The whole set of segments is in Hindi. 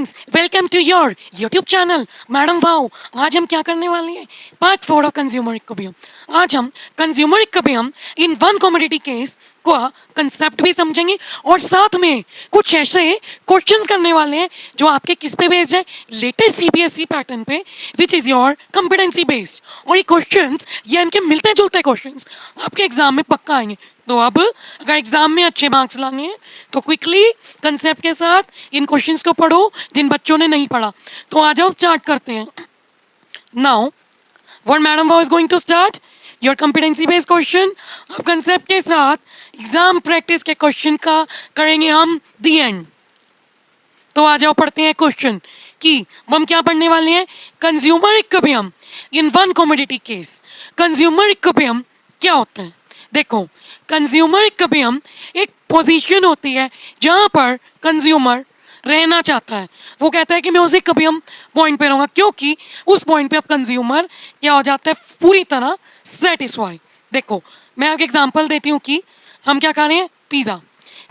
Friends, welcome to your YouTube channel Madam Wow. आज हम क्या करने वाले हैं? Part 4 of consumer equilibrium. आज हम consumer equilibrium in one commodity case का कंसेप्ट भी समझेंगे और साथ में कुछ ऐसे क्वेश्चंस करने वाले हैं जो आपके किस पे बेस्ड है, लेटेस्ट सीबीएसई पैटर्न पे, which is your competency based. और ये क्वेश्चंस, ये इनके मिलते जुलते क्वेश्चंस आपके एग्जाम में पक्का आएंगे। तो अब अगर एग्जाम में अच्छे मार्क्स लाने हैं तो क्विकली कंसेप्ट के साथ इन क्वेश्चंस को पढ़ो जिन बच्चों ने नहीं पढ़ा। तो आ जाओ, स्टार्ट करते हैं। Now what madam was going to start your competency based question. अब कंसेप्ट के साथ एग्जाम प्रैक्टिस के क्वेश्चन का करेंगे हम दी एंड। तो आ जाओ, पढ़ते हैं क्वेश्चन कि हम क्या पढ़ने वाले हैं। Consumer equilibrium in one commodity case. Consumer equilibrium क्या होता है? देखो, कंज्यूमर इक्विलिब्रियम एक पोजीशन होती है जहां पर कंज्यूमर रहना चाहता है। वो कहता है कि मैं उस इक्विलिब्रियम पॉइंट पे रहूंगा, क्योंकि उस पॉइंट पे अब कंज्यूमर क्या हो जाता है, पूरी तरह सेटिस्फाई। देखो, मैं आपको एग्जांपल देती हूँ कि हम क्या खा रहे हैं, पिज़्ज़ा।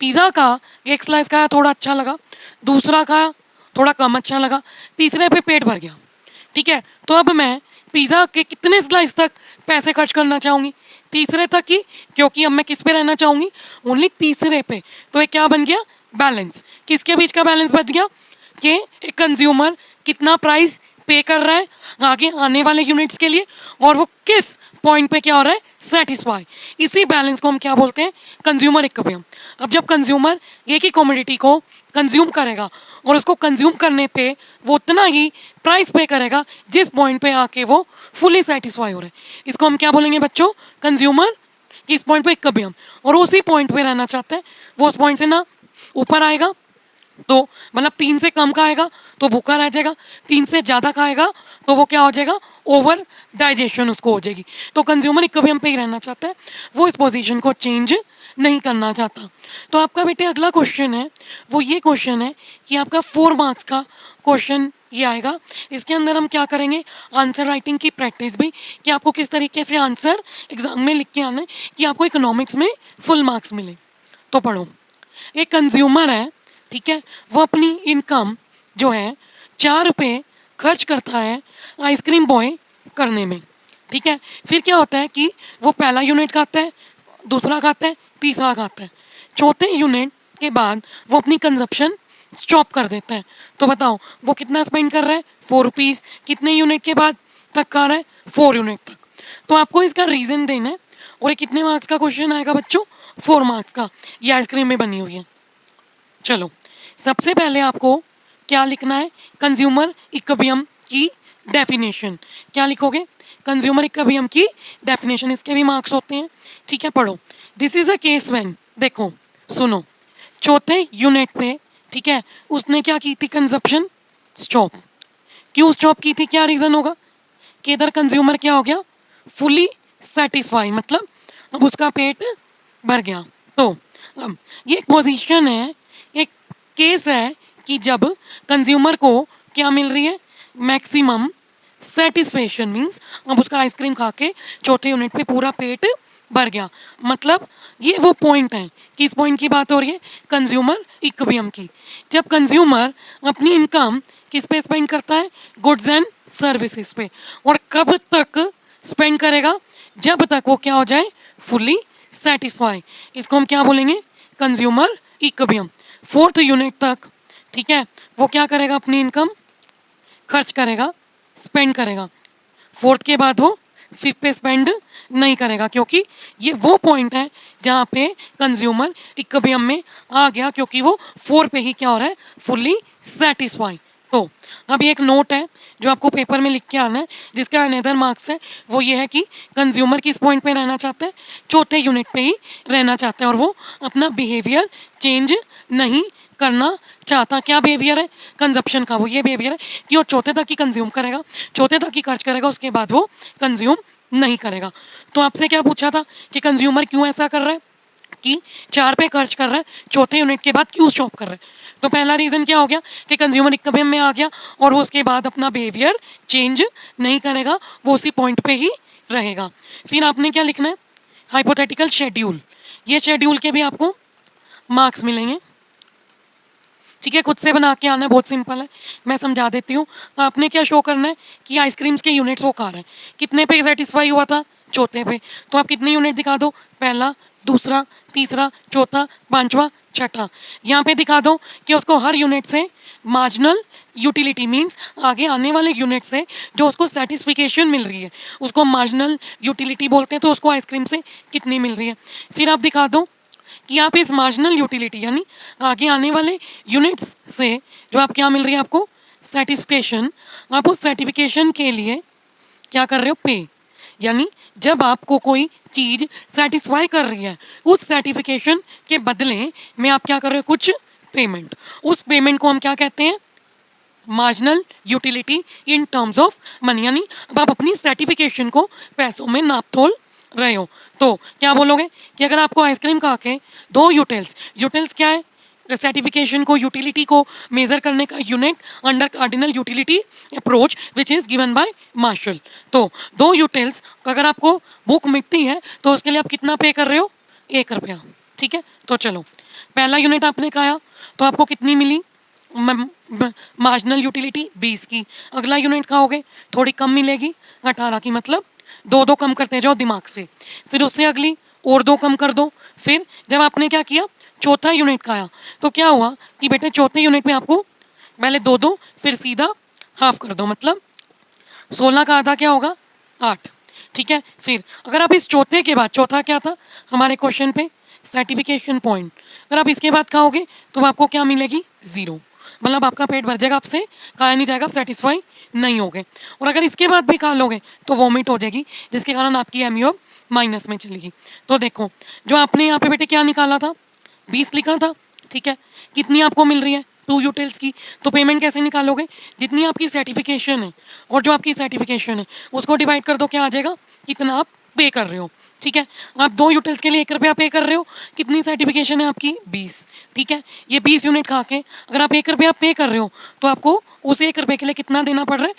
पिज़्ज़ा का एक स्लाइस खाया, थोड़ा अच्छा लगा, दूसरा खाया, थोड़ा कम अच्छा लगा, तीसरे पे पेट भर गया। ठीक है, तो अब मैं पिज़्ज़ा के कितने स्लाइस तक पैसे खर्च करना चाहूँगी? तीसरे तक ही, क्योंकि अब मैं किस पे रहना चाहूँगी, ओनली तीसरे पे। तो ये क्या बन गया, बैलेंस। किसके बीच का बैलेंस बच गया कि एक कंज्यूमर कितना प्राइस पे कर रहा है आगे आने वाले यूनिट्स के लिए, और वो किस पॉइंट पे क्या हो रहा है, सेटिस्फाई। इसी बैलेंस को हम क्या बोलते हैं, कंज्यूमर इक्विलिब्रियम। अब जब कंज्यूमर एक ही कमोडिटी को कंज्यूम करेगा और उसको कंज्यूम करने पे वो उतना ही प्राइस पे करेगा जिस पॉइंट पे आके वो फुली सेटिस्फाई हो रहा है, इसको हम क्या बोलेंगे बच्चों, कंज्यूमर। किस पॉइंट पे, इक्विलिब्रियम। और उसी पॉइंट पे रहना चाहते हैं, वो उस पॉइंट से ना ऊपर आएगा तो मतलब 3 से कम खाएगा तो भूखा रह जाएगा, 3 से ज़्यादा खाएगा तो वो क्या हो जाएगा, ओवर डाइजेशन उसको हो जाएगी। तो कंज्यूमर इक्विलिब्रियम पे ही रहना चाहता है, वो इस पोजीशन को चेंज नहीं करना चाहता। तो आपका बेटे अगला क्वेश्चन है, वो ये क्वेश्चन है कि आपका 4 मार्क्स का क्वेश्चन ये आएगा। इसके अंदर हम क्या करेंगे, आंसर राइटिंग की प्रैक्टिस भी, कि आपको किस तरीके से आंसर एग्जाम में लिख के आना है कि आपको इकोनॉमिक्स में फुल मार्क्स मिले। तो पढ़ो, एक कंज्यूमर है, ठीक है, वो अपनी इनकम जो है 4 रुपये खर्च करता है आइसक्रीम बॉय करने में। ठीक है, फिर क्या होता है कि वो पहला यूनिट खाता है, दूसरा खाता है, तीसरा खाता है, चौथे यूनिट के बाद वो अपनी कंजप्शन स्टॉप कर देता है। तो बताओ वो कितना स्पेंड कर रहा है, 4 रुपीज़। कितने यूनिट के बाद तक खा रहा है, 4 यूनिट तक। तो आपको इसका रीज़न देना है। और ये कितने मार्क्स का क्वेश्चन आएगा बच्चों, 4 मार्क्स का। ये आइसक्रीम में बनी हुई है। चलो, सबसे पहले आपको क्या लिखना है, कंज्यूमर इक्विलिब्रियम की डेफिनेशन। क्या लिखोगे, कंज्यूमर इक्विलिब्रियम की डेफिनेशन। इसके भी मार्क्स होते हैं, ठीक है, पढ़ो। This is the case when, देखो सुनो, चौथे यूनिट पे, ठीक है, उसने क्या की थी, कंजप्शन स्टॉप। क्यों स्टॉप की थी, क्या रीज़न होगा कि इधर कंज्यूमर क्या हो गया, फुली सेटिस्फाई, मतलब अब उसका पेट भर गया। तो अब ये एक पोजीशन है, एक केस है कि जब कंज्यूमर को क्या मिल रही है, मैक्सिमम सेटिस्फेक्शन। मीन्स अब उसका आइसक्रीम खा के चौथे यूनिट पे पूरा पेट भर गया। मतलब ये वो पॉइंट है, किस पॉइंट की बात हो रही है, कंज्यूमर इक्विलिब्रियम की। जब कंज्यूमर अपनी इनकम किस पे स्पेंड करता है, गुड्स एंड सर्विसेज पे। और कब तक स्पेंड करेगा, जब तक वो क्या हो जाए, फुली सेटिस्फाई। इसको हम क्या बोलेंगे, कंज्यूमर इक्विलिब्रियम। 4th यूनिट तक, ठीक है, वो क्या करेगा, अपनी इनकम खर्च करेगा, स्पेंड करेगा। 4th के बाद वो 5th पे स्पेंड नहीं करेगा, क्योंकि ये वो पॉइंट है जहाँ पे कंज्यूमर इक्विलिब्रियम में आ गया, क्योंकि वो 4 पे ही क्या हो रहा है, फुली सेटिस्फाई। तो अब ये एक नोट है जो आपको पेपर में लिख के आना है, जिसका अनदर मार्क्स है। वो ये है कि कंज्यूमर किस पॉइंट पे रहना चाहते हैं, चौथे यूनिट पे ही रहना चाहते हैं, और वो अपना बिहेवियर चेंज नहीं करना चाहता। क्या बिहेवियर है, कंजप्शन का। वो ये बिहेवियर है कि वो चौथे तक ही कंज्यूम करेगा, चौथे तक ही खर्च करेगा, उसके बाद वो कंज्यूम नहीं करेगा। तो आपसे क्या पूछा था कि कंज्यूमर क्यों ऐसा कर रहा है, कि 4 पे खर्च कर रहा है, चौथे यूनिट के बाद क्यों स्टॉप कर रहा है। तो पहला रीज़न क्या हो गया कि कंज्यूमर इक्विलिब्रियम में आ गया और वो उसके बाद अपना बिहेवियर चेंज नहीं करेगा, वो उसी पॉइंट पे ही रहेगा। फिर आपने क्या लिखना है, हाइपोथेटिकल शेड्यूल। ये शेड्यूल के भी आपको मार्क्स मिलेंगे। ठीक है, खुद से बना के आना है, बहुत सिंपल है, मैं समझा देती हूँ। तो आपने क्या शो करना है कि आइसक्रीम्स के यूनिट्स वो खा रहे हैं, कितने पे सेटिस्फाई हुआ था, चौथे पे। तो आप कितने यूनिट दिखा दो, पहला, दूसरा, तीसरा, चौथा, पांचवा, छठा। यहाँ पे दिखा दो कि उसको हर यूनिट से मार्जिनल यूटिलिटी मीन्स आगे आने वाले यूनिट से जो उसको सेटिस्फिकेशन मिल रही है उसको मार्जिनल यूटिलिटी बोलते हैं। तो उसको आइसक्रीम से कितनी मिल रही है। फिर आप दिखा दो कि आप इस मार्जिनल यूटिलिटी यानी आगे आने वाले यूनिट्स से जो आप क्या मिल रही है आपको सेटिस्फिकेशन, आप उस सर्टिफिकेशन के लिए क्या कर रहे हो, पे। यानी जब आपको कोई चीज़ सेटिस्फाई कर रही है उस सर्टिफिकेशन के बदले में आप क्या कर रहे हो, कुछ पेमेंट। उस पेमेंट को हम क्या कहते हैं, marginal utility in terms of money. यानी अब आप अपनी सर्टिफिकेशन को पैसों में नाप तोल रहे हो। तो क्या बोलोगे कि अगर आपको आइसक्रीम खा के दो यूटिल्स क्या है, सर्टिफिकेशन को यूटिलिटी को मेजर करने का unit under cardinal utility approach which is given by Marshall. तो दो यूटिल्स अगर आपको भूख मिटती है तो उसके लिए आप कितना पे कर रहे हो, 1 रुपया। ठीक है, तो चलो पहला यूनिट आपने खाया तो आपको कितनी मिली, मार्जिनल यूटिलिटी 20 की। अगला यूनिट खाओगे थोड़ी कम मिलेगी, 18 की। मतलब दो दो कम करते जाओ दिमाग से। फिर उससे अगली और दो कम कर दो। फिर जब आपने क्या किया, चौथा यूनिट खाया तो क्या हुआ कि बेटे चौथे यूनिट में आपको पहले दो दो फिर सीधा हाफ कर दो, मतलब 16 का आधा क्या होगा, 8। ठीक है, फिर अगर आप इस चौथे के बाद, चौथा क्या था हमारे क्वेश्चन पे, सर्टिफिकेशन पॉइंट, अगर आप इसके बाद खाओगे तो आपको क्या मिलेगी, 0। मतलब आपका पेट भर जाएगा, आपसे खाया नहीं जाएगा, आप सेटिस्फाई नहीं होगे। और अगर इसके बाद भी खा लोगे तो वॉमिट हो जाएगी, जिसके कारण आपकी एमयू माइनस में चलेगी। तो देखो जो आपने यहाँ पे बेटे क्या निकाला था, 20 लिखा था। ठीक है, कितनी आपको मिल रही है, 2 यूटिल्स की। तो पेमेंट कैसे निकालोगे, जितनी आपकी सर्टिफिकेशन है और जो आपकी सर्टिफिकेशन है उसको डिवाइड कर दो, क्या आ जाएगा, कितना आप पे कर रहे हो। ठीक है, आप 2 यूटिल्स के लिए 1 रुपया पे कर रहे हो, कितनी सर्टिफिकेशन है आपकी, 20। ठीक है, ये 20 यूनिट खा के अगर आप 1 रुपया पे कर रहे हो तो आपको उस 1 रुपये के लिए कितना देना पड़ रहा है,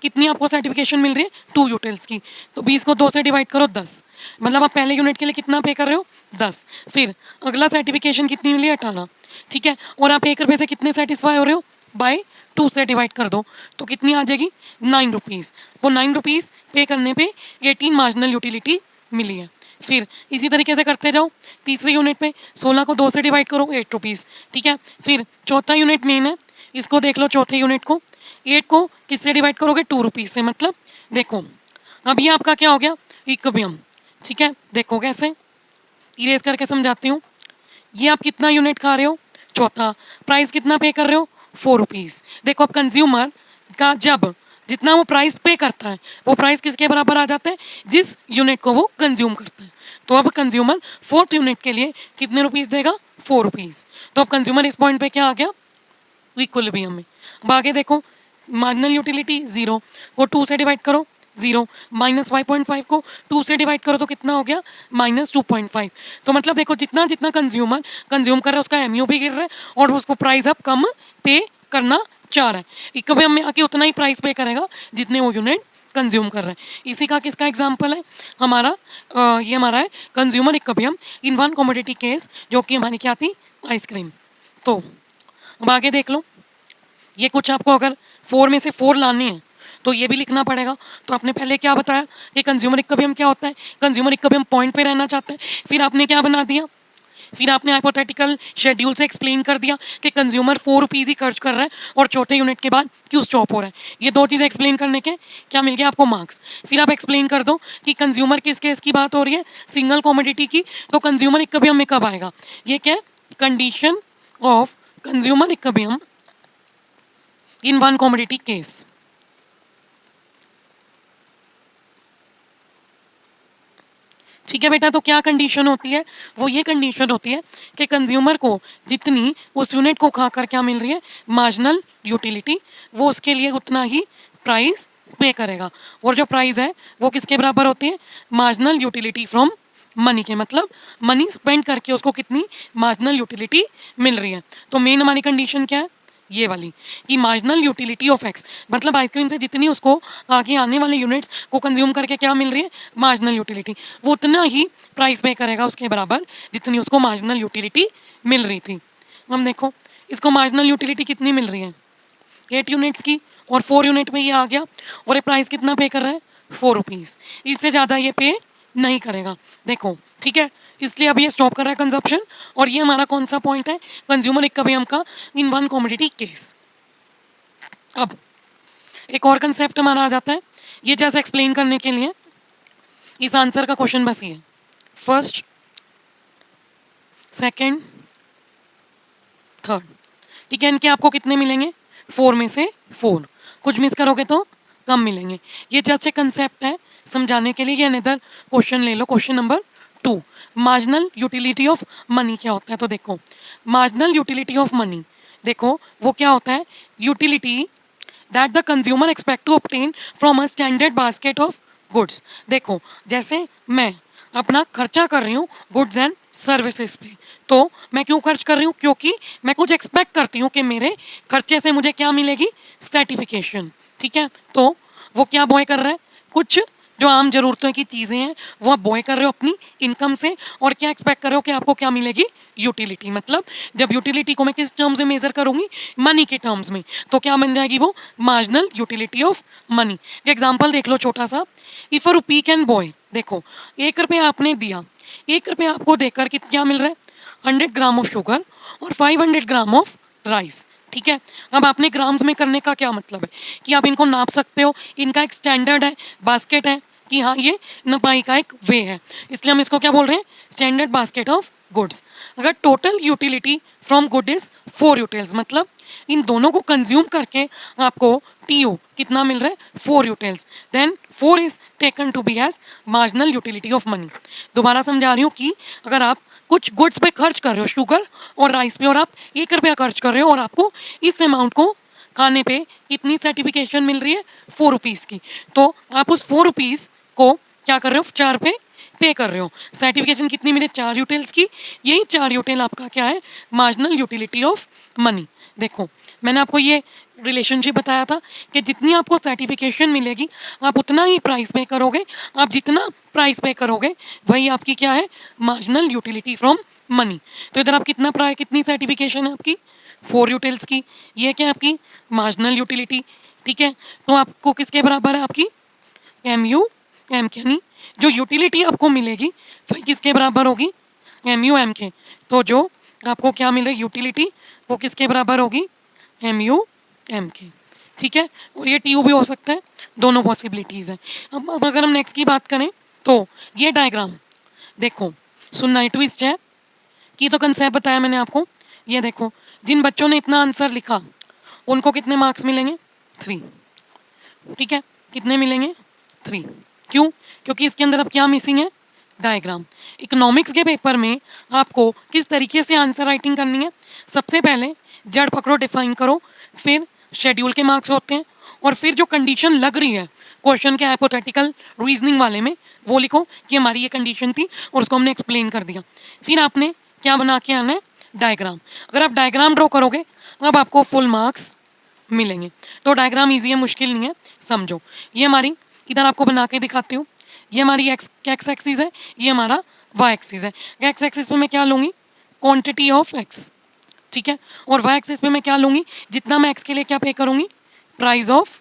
कितनी आपको सर्टिफिकेशन मिल रही है, 2 यूटिल्स की। तो 20 को 2 से डिवाइड करो, 10। मतलब आप पहले यूनिट के लिए कितना पे कर रहे हो, 10। फिर अगला सर्टिफिकेशन कितनी मिली, 18। ठीक है, और आप 1 रुपये से कितने सेटिस्फाई हो रहे हो, बाय 2 से डिवाइड कर दो तो कितनी आ जाएगी, 9 रुपीज़। वो 9 रुपीज़ पे करने पे 18 मार्जिनल यूटिलिटी मिली है। फिर इसी तरीके से करते जाओ, तीसरे यूनिट पे 16 को 2 से डिवाइड करो, 8 रुपीज़। ठीक है, फिर चौथा यूनिट मेन है, इसको देख लो, चौथे यूनिट को 8 को किससे डिवाइड करोगे, 2 रुपीज़ से। मतलब देखो अब ये आपका क्या हो गया, इक्विलिब्रियम। ठीक है, देखो कैसे, इरेज करके समझाती हूँ। ये आप कितना यूनिट खा रहे हो, चौथा, प्राइस कितना पे कर रहे हो, 4 रुपीज़। देखो अब कंज्यूमर का जब जितना वो प्राइस पे करता है वो प्राइस किसके बराबर आ जाता है, जिस यूनिट को वो कंज्यूम करता है। तो अब कंज्यूमर 4th यूनिट के लिए कितने रुपीज़ देगा, 4 रुपीज़। तो अब कंज्यूमर इस पॉइंट पे क्या आ गया, इक्विलिब्रियम में। अब आगे देखो, मार्जिनल यूटिलिटी 0 को 2 से डिवाइड करो, 0 माइनस 5.5 को 2 से डिवाइड करो तो कितना हो गया, माइनस 2.5। तो मतलब देखो जितना जितना कंज्यूमर कंज्यूम कर रहा है उसका एमयू भी गिर रहा है और उसको प्राइस अब कम पे करना चाह रहा है। इक्विलिब्रियम में आके उतना ही प्राइस पे करेगा जितने वो यूनिट कंज्यूम कर रहे हैं। इसी का किसका एग्जाम्पल है हमारा, ये हमारा है consumer equilibrium in one commodity case, जो कि हमारी क्या थी, आइसक्रीम। तो अब आगे देख लो, ये कुछ आपको अगर 4 में से 4 लाने हैं तो ये भी लिखना पड़ेगा। तो आपने पहले क्या बताया कि कंज्यूमर इक्विलिब्रियम क्या होता है, कंज्यूमर इक्विलिब्रियम पॉइंट पे रहना चाहता है। फिर आपने क्या बना दिया, फिर आपने हाइपोथेटिकल शेड्यूल से एक्सप्लेन कर दिया कि कंज्यूमर 4 रुपीज़ ही खर्च कर रहा है और चौथे यूनिट के बाद क्यों स्टॉप हो रहा है। ये 2 चीज़ें एक्सप्लेन करने के क्या मिल गया आपको, मार्क्स। फिर आप एक्सप्लेन कर दो कि कंज्यूमर किस केस की बात हो रही है, सिंगल कमोडिटी की। तो कंज्यूमर इक्विलिब्रियम में कब आएगा, ये क्या है, condition of consumer equilibrium in one commodity case. ठीक है बेटा, तो क्या कंडीशन होती है, वो ये कंडीशन होती है कि कंज्यूमर को जितनी उस यूनिट को खाकर क्या मिल रही है, मार्जिनल यूटिलिटी, वो उसके लिए उतना ही प्राइस पे करेगा। और जो प्राइस है वो किसके बराबर होती है, मार्जिनल यूटिलिटी फ्रॉम मनी के। मतलब मनी स्पेंड करके उसको कितनी मार्जिनल यूटिलिटी मिल रही है। तो मेन हमारी कंडीशन क्या है, ये वाली, कि मार्जिनल यूटिलिटी ऑफ एक्स, मतलब आइसक्रीम से जितनी उसको आगे आने वाले यूनिट्स को कंज्यूम करके क्या मिल रही है, मार्जिनल यूटिलिटी, वो उतना ही प्राइस पे करेगा उसके बराबर जितनी उसको मार्जिनल यूटिलिटी मिल रही थी। हम देखो इसको मार्जिनल यूटिलिटी कितनी मिल रही है 8 यूनिट्स की, और 4 यूनिट में ये आ गया, और ये प्राइस कितना पे कर रहा है 4 रुपीज़। इससे ज़्यादा ये पे नहीं करेगा। देखो ठीक है, इसलिए अब ये स्टॉप कर रहा है कंजप्शन। और ये हमारा कौन सा पॉइंट है कंज्यूमर इक्विलिब्रियम का इन वन कमोडिटी केस। अब एक और कंसेप्ट हमारा आ जाता है, ये जैसे एक्सप्लेन करने के लिए इस आंसर का क्वेश्चन बस ये फर्स्ट सेकंड थर्ड, ठीक है। इनके आपको कितने मिलेंगे 4 में से 4, कुछ मिस करोगे तो कम मिलेंगे। ये जस्ट एक कंसेप्ट है समझाने के लिए। ये अनदर क्वेश्चन ले लो, question number 2, marginal utility of money क्या होता है। तो देखो मार्जिनल यूटिलिटी ऑफ मनी, देखो वो क्या होता है, utility that the consumer expect to obtain from a standard basket of goods. देखो जैसे मैं अपना खर्चा कर रही हूँ गुड्स एंड सर्विसेज पे, तो मैं क्यों खर्च कर रही हूँ, क्योंकि मैं कुछ एक्सपेक्ट करती हूँ कि मेरे खर्चे से मुझे क्या मिलेगी सर्टिफिकेशन, ठीक है। तो वो क्या बॉय कर रहा है, कुछ जो आम ज़रूरतों की चीज़ें हैं वो आप बॉय कर रहे हो अपनी इनकम से, और क्या एक्सपेक्ट कर रहे हो कि आपको क्या मिलेगी यूटिलिटी। मतलब जब यूटिलिटी को मैं किस टर्म्स में मेजर करूंगी, मनी के टर्म्स में, तो क्या बन जाएगी वो marginal utility of money. Example देख लो छोटा सा, if a rupee can boy, देखो 1 रुपया आपने दिया, 1 रुपया आपको देकर क्या मिल रहा है 100 ग्राम ऑफ शुगर और 500 ग्राम ऑफ राइस, ठीक है। अब आपने ग्राम्स में करने का क्या मतलब है कि आप इनको नाप सकते हो, इनका एक स्टैंडर्ड है, बास्केट है कि हाँ ये नपाई का एक वे है, इसलिए हम इसको क्या बोल रहे हैं स्टैंडर्ड बास्केट ऑफ गुड्स। अगर total utility from good is 4 utils, मतलब इन दोनों को कंज्यूम करके आपको टीयू कितना मिल रहा है 4 utils, then 4 is taken to be as marginal utility of money. दोबारा समझा रही हूँ कि अगर आप कुछ गुड्स पे खर्च कर रहे हो शुगर और राइस पे, और आप 1 रुपया खर्च कर रहे हो और आपको इस अमाउंट को खाने पे कितनी सर्टिफिकेशन मिल रही है 4 रुपीज़ की, तो आप उस 4 रुपीज़ को क्या कर रहे हो 4 पे कर रहे हो। सर्टिफिकेशन कितनी मिले 4 यूटिल्स की, यही 4 यूटिल आपका क्या है मार्जिनल यूटिलिटी ऑफ मनी। देखो मैंने आपको ये रिलेशनशिप बताया था कि जितनी आपको सर्टिफिकेशन मिलेगी आप उतना ही प्राइस पे करोगे, आप जितना प्राइस पे करोगे वही आपकी क्या है मार्जिनल यूटिलिटी फ्रॉम मनी। तो इधर आप कितनी सर्टिफिकेशन है आपकी 4 यूटिल्स की, ये क्या है आपकी मार्जिनल यूटिलिटी, ठीक है। तो आपको किसके बराबर है आपकी एम यू एम के, यानी जो यूटिलिटी आपको मिलेगी वही किसके बराबर होगी एम यू एम के। तो जो आपको क्या मिल रही है यूटिलिटी वो किसके बराबर होगी एम यू एम के, ठीक है। और ये टी यू भी हो सकता है, दोनों पॉसिबिलिटीज़ हैं। अब अगर हम नेक्स्ट की बात करें तो ये डायग्राम देखो सुनना ट्विस्ट है कि तो कंसेप्ट बताया मैंने आपको। ये देखो जिन बच्चों ने इतना आंसर लिखा उनको कितने मार्क्स मिलेंगे 3, ठीक है। कितने मिलेंगे 3, क्यों, क्योंकि इसके अंदर अब क्या मिसिंग है डायग्राम। इकोनॉमिक्स के पेपर में आपको किस तरीके से आंसर राइटिंग करनी है, सबसे पहले जड़ पकड़ो डिफाइन करो, फिर शेड्यूल के मार्क्स होते हैं, और फिर जो कंडीशन लग रही है क्वेश्चन के हाइपोथेटिकल रीजनिंग वाले में वो लिखो कि हमारी ये कंडीशन थी और उसको हमने एक्सप्लेन कर दिया। फिर आपने क्या बना के आना है डायग्राम। अगर आप डायग्राम ड्रॉ करोगे अब आपको फुल मार्क्स मिलेंगे। तो डायग्राम इजी है, मुश्किल नहीं है, समझो। ये हमारी इधर आपको बना के दिखाती हूँ, ये हमारी एक्स एक्सिस है, ये हमारा वाई एक्सिस है। एक्स एक्सिस में मैं क्या लूँगी क्वांटिटी ऑफ एक्स, ठीक है, और वाई एक्सिस में मैं क्या लूँगी जितना मैं एक्स के लिए क्या पे करूँगी प्राइस ऑफ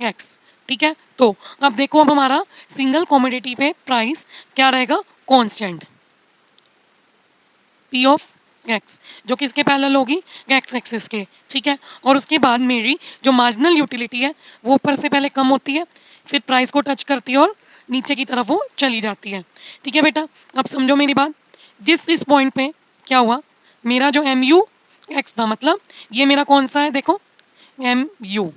एक्स, ठीक है। तो अब देखो अब हमारा सिंगल कॉमोडिटी पे प्राइस क्या रहेगा कांस्टेंट पी ऑफ एक्स, जो किसके पैरेलल होगी एक्स एक्सिस के, ठीक है। और उसके बाद मेरी जो मार्जिनल यूटिलिटी है वो ऊपर से पहले कम होती है, फिर प्राइस को टच करती है और नीचे की तरफ वो चली जाती है, ठीक है बेटा। अब समझो मेरी बात, जिस इस पॉइंट पे क्या हुआ मेरा जो एम यू एक्स था, मतलब ये मेरा कौन सा है देखो एम यू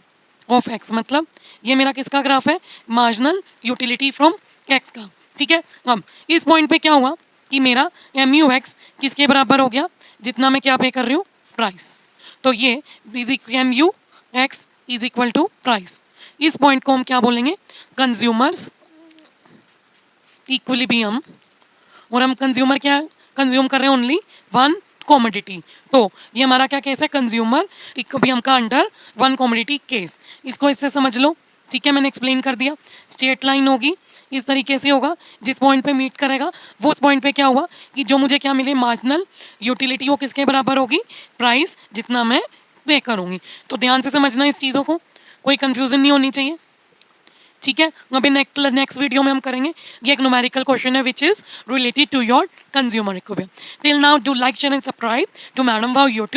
ऑफ एक्स, मतलब ये मेरा किसका ग्राफ है मार्जिनल यूटिलिटी फ्रॉम एक्स का, ठीक है। अब इस पॉइंट पे क्या हुआ कि मेरा एम यू एक्स किसके बराबर हो गया जितना मैं क्या पे कर रही हूँ प्राइस, तो ये M U X is equal to price. इस पॉइंट को हम क्या बोलेंगे कंज्यूमर्स इक्विलिब्रियम, और हम कंज्यूमर क्या कंज्यूम कर रहे हैं ओनली वन कॉमोडिटी, तो ये हमारा क्या केस है कंज्यूमर इक्विलिब्रियम का अंडर वन कॉमोडिटी केस। इसको इससे समझ लो, ठीक है, मैंने एक्सप्लेन कर दिया। स्ट्रेट लाइन होगी, इस तरीके से होगा, जिस पॉइंट पे मीट करेगा वो उस पॉइंट पे क्या हुआ कि जो मुझे क्या मिले मार्जिनल यूटिलिटी वो किसके बराबर होगी, प्राइस जितना मैं पे करूँगी। तो ध्यान से समझना इस चीज़ों को, कोई कंफ्यूजन नहीं होनी चाहिए। ठीक है, अभी नेक्स्ट वीडियो में हम करेंगे, ये एक न्यूमेरिकल क्वेश्चन है which is related to your consumer equilibrium. Till now do like share and subscribe to Madam Wow YouTube.